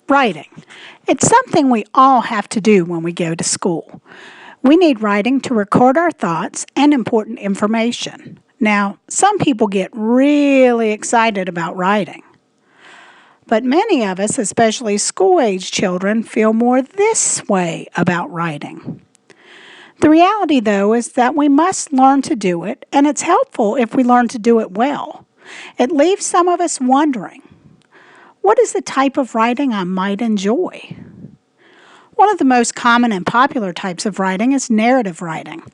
Writing. It's something we all have to do when we go to school. We need writing to record our thoughts and important information. Now, some people get really excited about writing, but many of us, especially school-age children, feel more this way about writing. The reality, though, is that we must learn to do it, and it's helpful if we learn to do it well. It leaves some of us wondering, what is the type of writing I might enjoy? One of the most common and popular types of writing is narrative writing.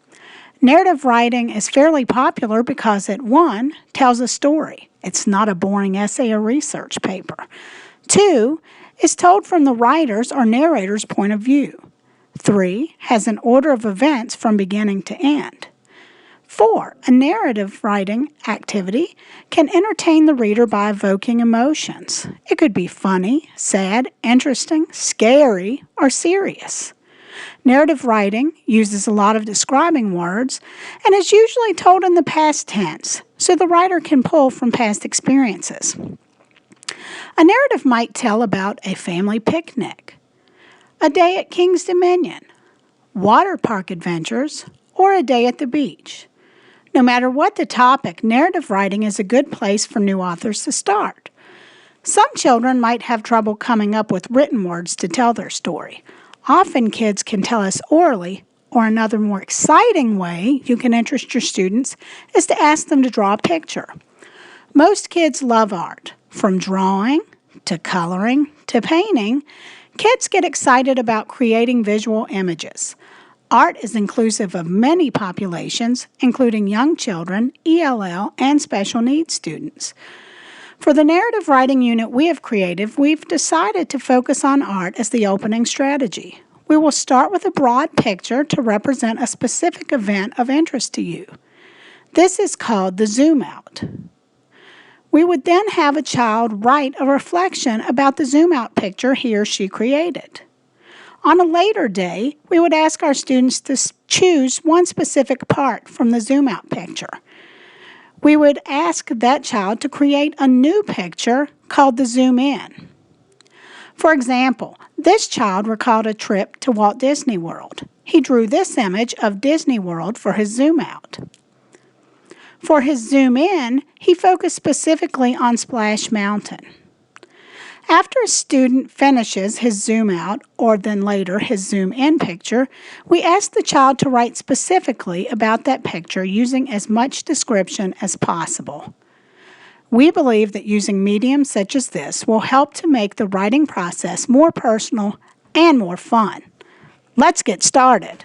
Narrative writing is fairly popular because it, 1, tells a story. It's not a boring essay or research paper. 2, is told from the writer's or narrator's point of view. 3, has an order of events from beginning to end. 4, a narrative writing activity can entertain the reader by evoking emotions. It could be funny, sad, interesting, scary, or serious. Narrative writing uses a lot of describing words and is usually told in the past tense, so the writer can pull from past experiences. A narrative might tell about a family picnic, a day at King's Dominion, water park adventures, or a day at the beach. No matter what the topic, narrative writing is a good place for new authors to start. Some children might have trouble coming up with written words to tell their story. Often kids can tell us orally, or another more exciting way you can interest your students is to ask them to draw a picture. Most kids love art. From drawing to coloring to painting, kids get excited about creating visual images. Art is inclusive of many populations, including young children, ELL, and special needs students. For the narrative writing unit we have created, we've decided to focus on art as the opening strategy. We will start with a broad picture to represent a specific event of interest to you. This is called the zoom out. We would then have a child write a reflection about the zoom out picture he or she created. On a later day, we would ask our students to choose one specific part from the zoom out picture. We would ask that child to create a new picture called the zoom in. For example, this child recalled a trip to Walt Disney World. He drew this image of Disney World for his zoom out. For his zoom in, he focused specifically on Splash Mountain. After a student finishes his zoom out, or then later his zoom in picture, we ask the child to write specifically about that picture using as much description as possible. We believe that using mediums such as this will help to make the writing process more personal and more fun. Let's get started.